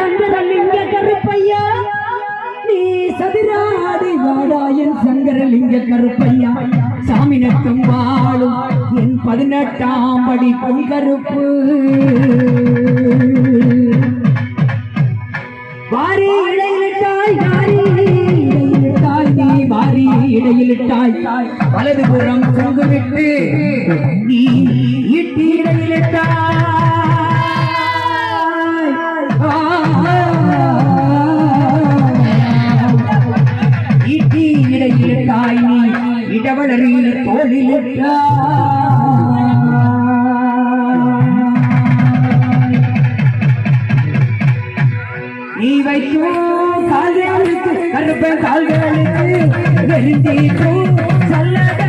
சங்கரலிங்க கருப்பையா நீ சதிராடி வாடாயன் சங்கரலிங்க கருப்பையா சாமி நட்டும் வாழும் என் 18ஆம் படி பொன் கருப்பு வாரி இடையிலிட்டாய் நீ வாரி இடையிலிட்டாய் வலதுபுறம் தொங்குவிட்டு நீ ஈட்டி இடையிலிட்டாய் ஈட்டி இடையிலிட்டாய் நீ இடவளரில் தோளிலிட்டாய் நீ வைக்கும் கால்களுக்கு கருப்ப கால்களுக்கு வெறிந்தீக்கும் சல்லட